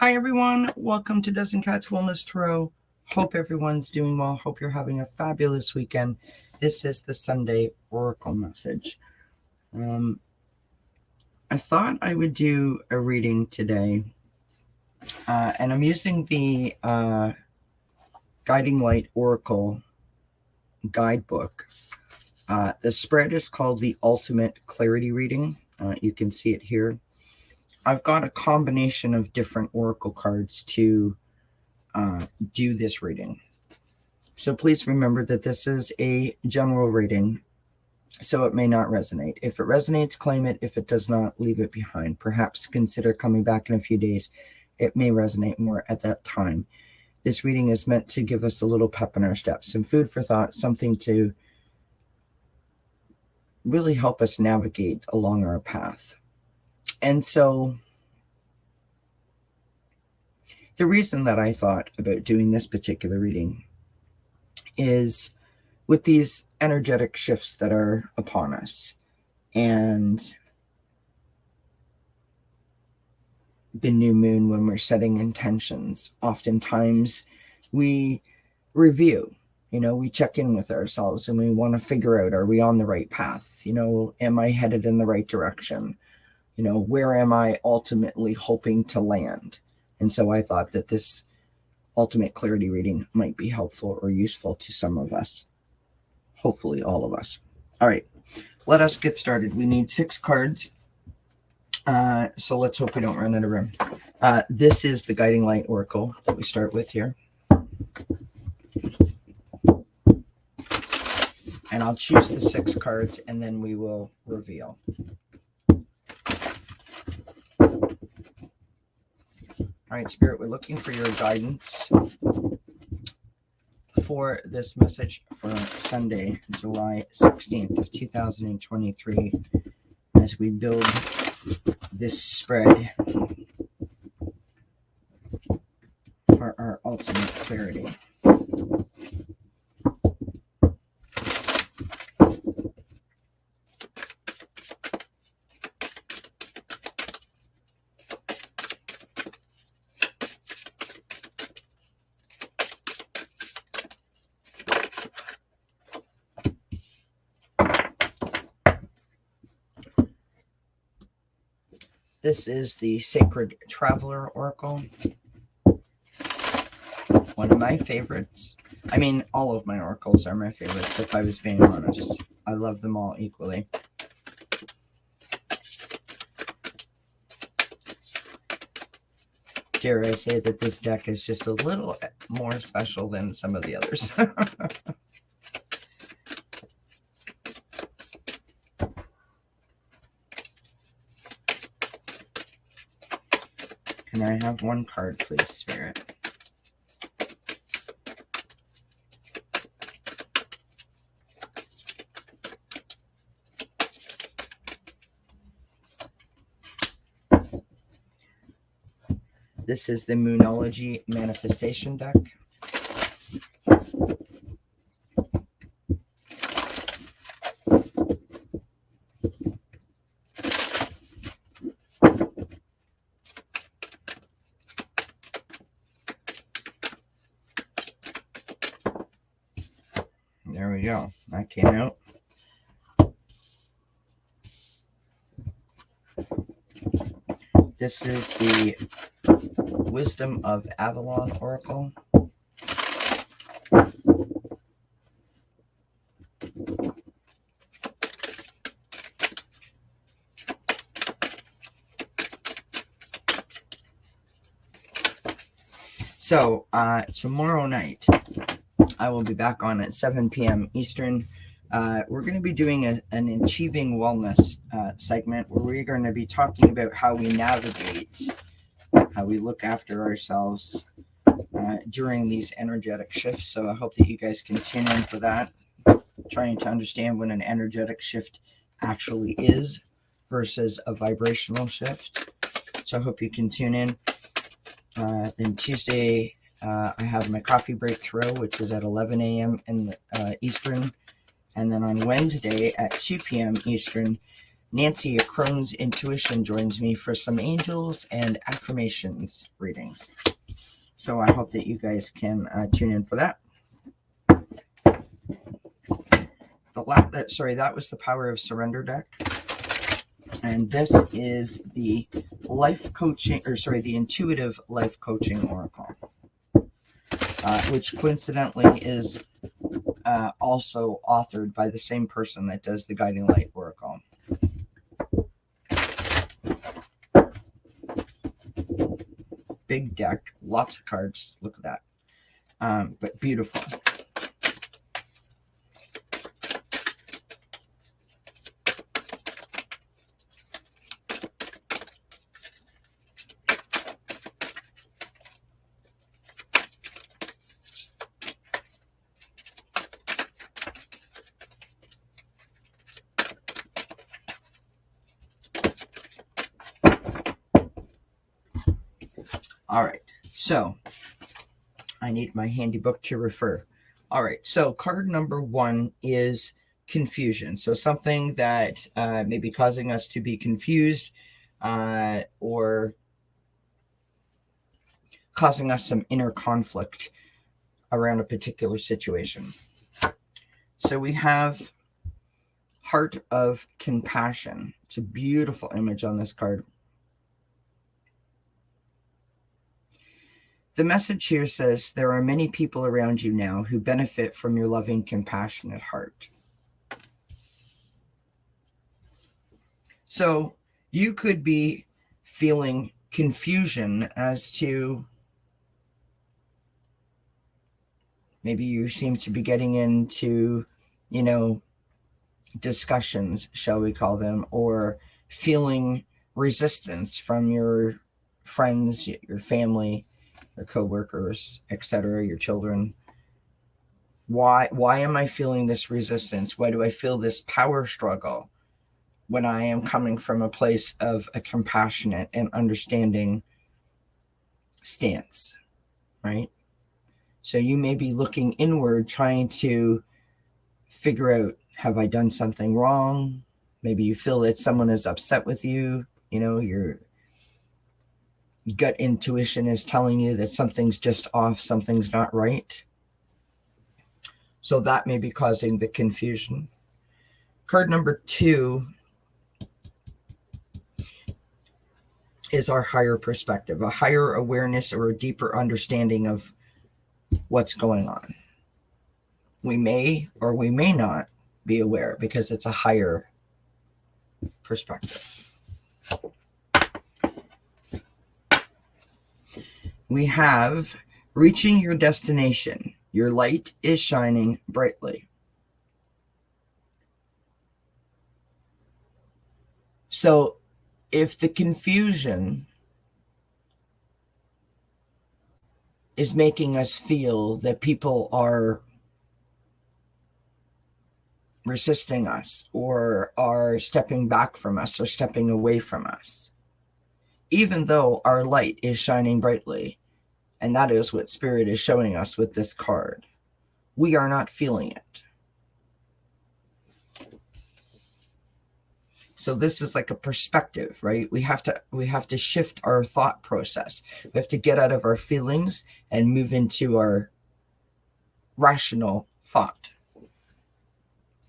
Hi everyone, welcome to Dozen Cats Wellness Tarot. Hope everyone's doing well. Hope you're having a fabulous weekend. This is the Sunday Oracle message. I thought I would do a reading today, and I'm using the Guiding Light Oracle guidebook. The spread is called the Ultimate Clarity Reading. You can see it here. I've got a combination of different oracle cards to do this reading. So please remember that this is a general reading, so it may not resonate. If it resonates, claim it. If it does not, leave it behind. Perhaps consider coming back in a few days. It may resonate more at that time. This reading is meant to give us a little pep in our steps, some food for thought, something to really help us navigate along our path. And so the reason that I thought about doing this particular reading is with these energetic shifts that are upon us and the new moon, when we're setting intentions, oftentimes we review, we check in with ourselves and we want to figure out, are we on the right path? Am I headed in the right direction? Where am I ultimately hoping to land? And so I thought that this ultimate clarity reading might be helpful or useful to some of us. Hopefully all of us. All right, let us get started. We need 6 cards. So let's hope we don't run out of room. This is the Guiding Light Oracle that we start with here. And I'll choose the 6 cards and then we will reveal. All right, Spirit, we're looking for your guidance for this message for Sunday, July 16th of 2023, as we build this spread for our ultimate clarity. This is the Sacred Traveler Oracle. One of my favorites. I mean, all of my oracles are my favorites, if I was being honest. I love them all equally. Dare I say that this deck is just a little more special than some of the others. Can I have one card, please, Spirit? This is the Moonology Manifestation deck. There we go. That came out. This is the Wisdom of Avalon Oracle. So, tomorrow night, I will be back on at 7 p.m. Eastern. We're going to be doing an Achieving Wellness segment where we're going to be talking about how we navigate, how we look after ourselves during these energetic shifts. So I hope that you guys can tune in for that, trying to understand what an energetic shift actually is versus a vibrational shift. So I hope you can tune in. Then Tuesday, I have my coffee break tarot, which is at 11 a.m. in Eastern. And then on Wednesday at 2 p.m. Eastern, Nancy, a Crohn's Intuition, joins me for some angels and affirmations readings. So I hope that you guys can tune in for that. That was the Power of Surrender deck. And this is the the Intuitive Life Coaching Oracle, which coincidentally is also authored by the same person that does the Guiding Light Oracle. Big deck, lots of cards. Look at that. But beautiful. All right, so I need my handy book to refer. All right, so card number 1 is confusion. So something that may be causing us to be confused or causing us some inner conflict around a particular situation. So we have Heart of Compassion. It's a beautiful image on this card. The message here says there are many people around you now who benefit from your loving, compassionate heart. So you could be feeling confusion as to maybe you seem to be getting into, discussions, shall we call them, or feeling resistance from your friends, your family, your coworkers, etc., your children. Why am I feeling this resistance? Why do I feel this power struggle when I am coming from a place of a compassionate and understanding stance, right? So you may be looking inward, trying to figure out, have I done something wrong? Maybe you feel that someone is upset with you. Your gut intuition is telling you that something's just off, something's not right. So that may be causing the confusion. Card number 2 is our higher perspective, a higher awareness or a deeper understanding of what's going on. We may or we may not be aware because it's a higher perspective. We have reaching your destination. Your light is shining brightly. So if the confusion is making us feel that people are resisting us or are stepping back from us or stepping away from us, even though our light is shining brightly, and that is what Spirit is showing us with this card, we are not feeling it. So this is like a perspective, right? We have to shift our thought process. We have to get out of our feelings and move into our rational thought.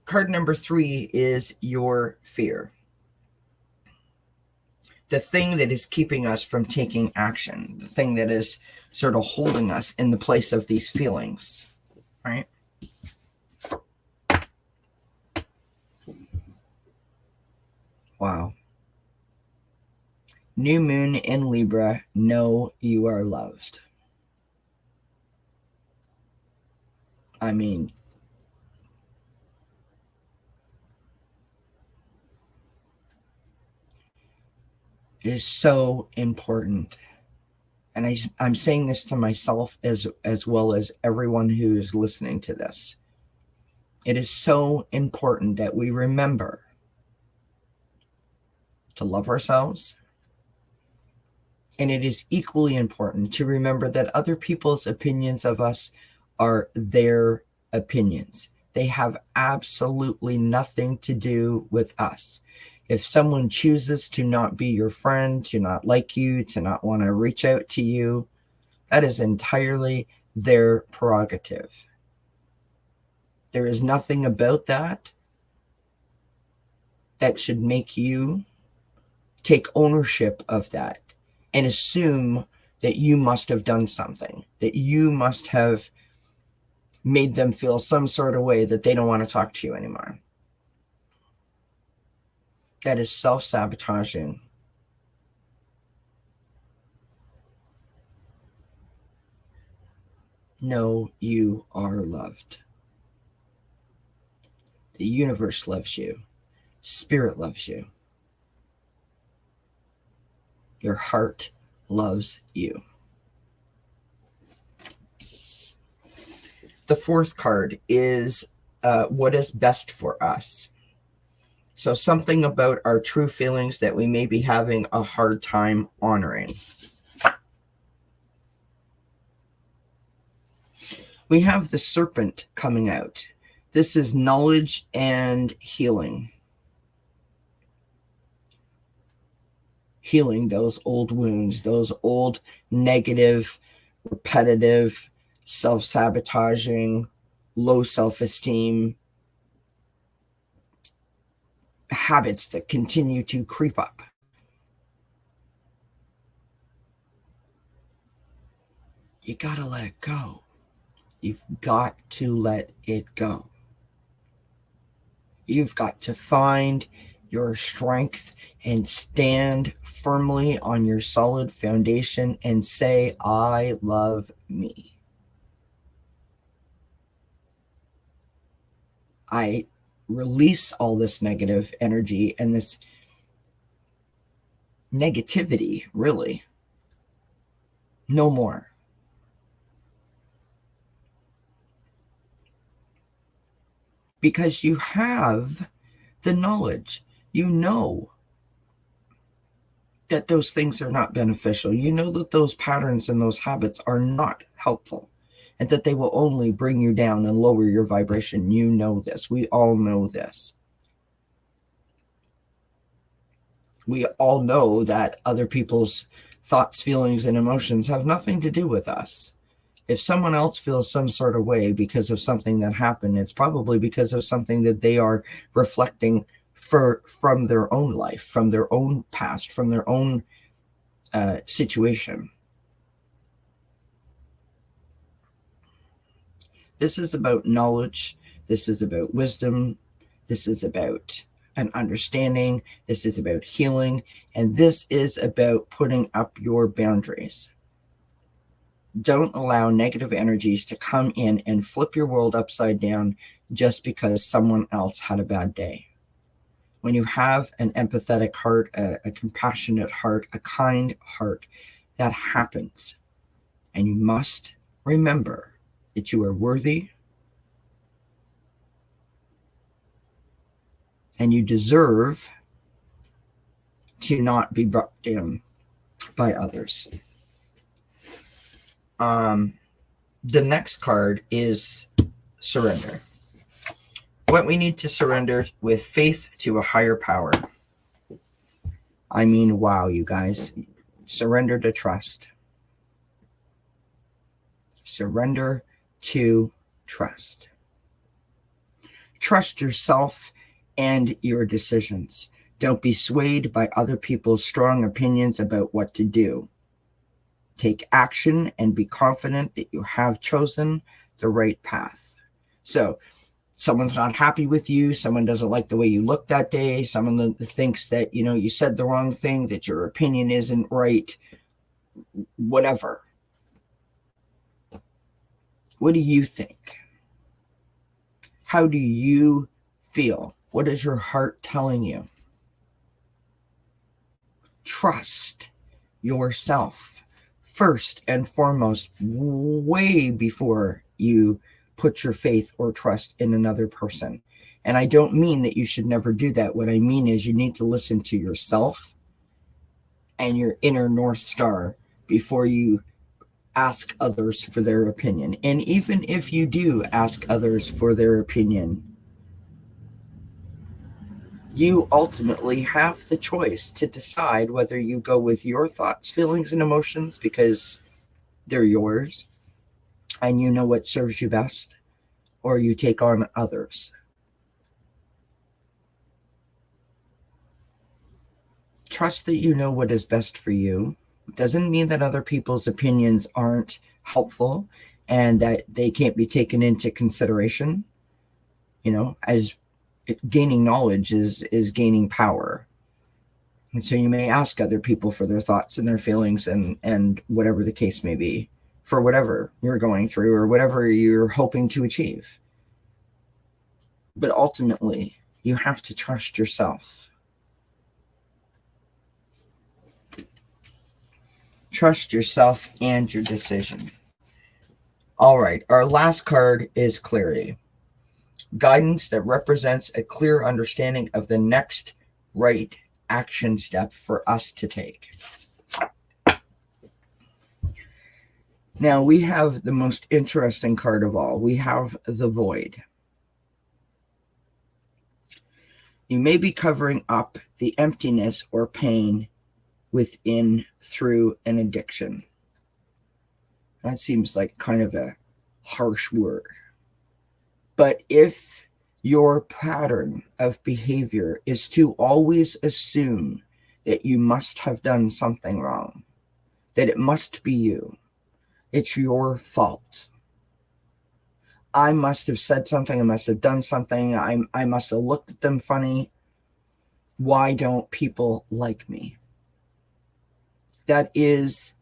Card number 3 is your fear. The thing that is keeping us from taking action, the thing that is sort of holding us in the place of these feelings, right? Wow. New moon in Libra, know you are loved. I mean, it is so important. And I'm saying this to myself as well as everyone who is listening to this. It is so important that we remember to love ourselves. And it is equally important to remember that other people's opinions of us are their opinions. They have absolutely nothing to do with us. If someone chooses to not be your friend, to not like you, to not want to reach out to you, that is entirely their prerogative. There is nothing about that that should make you take ownership of that and assume that you must have done something, that you must have made them feel some sort of way that they don't want to talk to you anymore. That is self-sabotaging. No, you are loved. The universe loves you. Spirit loves you. Your heart loves you. The fourth card is what is best for us. So something about our true feelings that we may be having a hard time honoring. We have the serpent coming out. This is knowledge and healing. Healing those old wounds, those old negative, repetitive, self-sabotaging, low self-esteem habits that continue to creep up. You gotta let it go. You've got to let it go. You've got to find your strength and stand firmly on your solid foundation and say, I love me. I release all this negative energy and this negativity, really. No more. Because you have the knowledge. You know that those things are not beneficial. You know that those patterns and those habits are not helpful, and that they will only bring you down and lower your vibration. You know this. We all know this. We all know that other people's thoughts, feelings, and emotions have nothing to do with us. If someone else feels some sort of way because of something that happened, it's probably because of something that they are reflecting from their own life, from their own past, from their own situation. This is about knowledge. This is about wisdom. This is about an understanding. This is about healing. And this is about putting up your boundaries. Don't allow negative energies to come in and flip your world upside down just because someone else had a bad day. When you have an empathetic heart, a compassionate heart, a kind heart, that happens. And you must remember that you are worthy and you deserve to not be brought down by others. The next card is surrender. What we need to surrender with faith to a higher power. I mean, wow, you guys. Surrender to trust. Surrender to trust. Trust yourself and your decisions. Don't be swayed by other people's strong opinions about what to do. Take action and be confident that you have chosen the right path. So, someone's not happy with you, someone doesn't like the way you look that day, someone thinks that, you said the wrong thing, that your opinion isn't right, whatever. What do you think? How do you feel? What is your heart telling you? Trust yourself first and foremost, way before you put your faith or trust in another person. And I don't mean that you should never do that. What I mean is you need to listen to yourself and your inner North Star before you ask others for their opinion. And even if you do ask others for their opinion, You ultimately have the choice to decide whether you go with your thoughts, feelings, and emotions because they're yours and you know what serves you best, or you take on others. Trust that you know what is best for you. Doesn't mean that other people's opinions aren't helpful and that they can't be taken into consideration. As gaining knowledge is gaining power. And so you may ask other people for their thoughts and their feelings and whatever the case may be for whatever you're going through or whatever you're hoping to achieve. But ultimately, you have to trust yourself. Trust yourself and your decision. All right, our last card is clarity. Guidance that represents a clear understanding of the next right action step for us to take. Now we have the most interesting card of all. We have the Void. You may be covering up the emptiness or pain within through an addiction. That seems like kind of a harsh word. But if your pattern of behavior is to always assume that you must have done something wrong, that it must be you, it's your fault. I must have said something, I must have done something, I must have looked at them funny. Why don't people like me? That is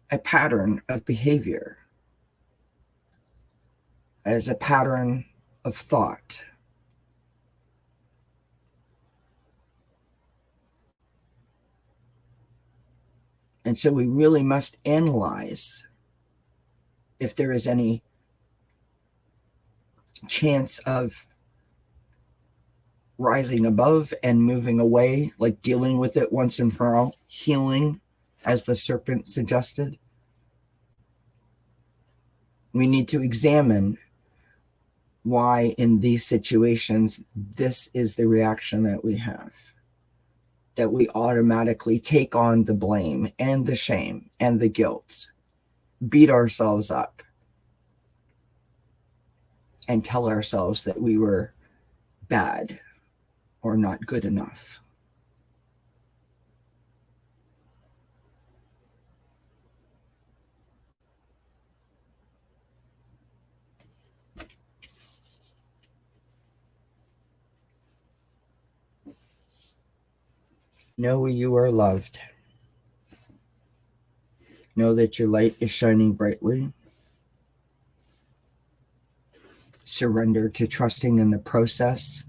a pattern of behavior, as a pattern of thought. And so we really must analyze if there is any chance of rising above and moving away, like dealing with it once and for all, healing, as the serpent suggested. We need to examine why in these situations this is the reaction that we have, that we automatically take on the blame and the shame and the guilt, beat ourselves up, and tell ourselves that we were bad or not good enough. Know you are loved. Know that your light is shining brightly. Surrender to trusting in the process.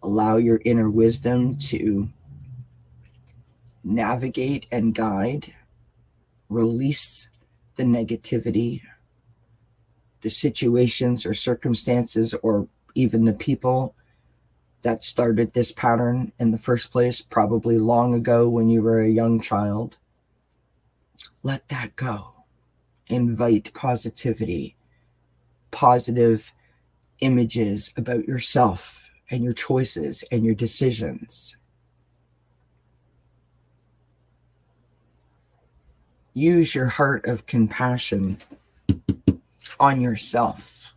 Allow your inner wisdom to navigate and guide. Release the negativity, the situations or circumstances, or even the people that started this pattern in the first place, probably long ago when you were a young child. Let that go. Invite positivity, positive images about yourself and your choices and your decisions. Use your heart of compassion on yourself.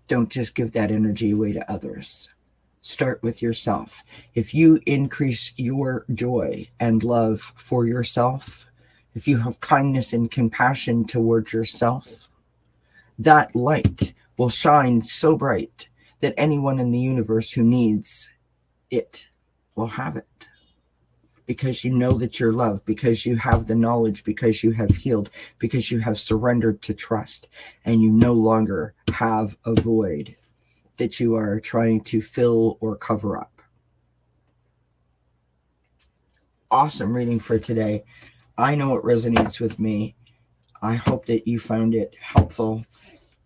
Don't just give that energy away to others. Start with yourself. If you increase your joy and love for yourself, if you have kindness and compassion towards yourself, that light will shine so bright that anyone in the universe who needs it will have it. Because you know that you're loved, because you have the knowledge, because you have healed, because you have surrendered to trust, and you no longer have a void that you are trying to fill or cover up. Awesome reading for today. I know it resonates with me. I hope that you found it helpful.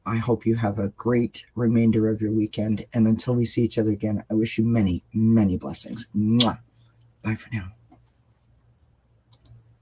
I hope you have a great remainder of your weekend. And until we see each other again, I wish you many, many blessings. Mwah. Bye for now.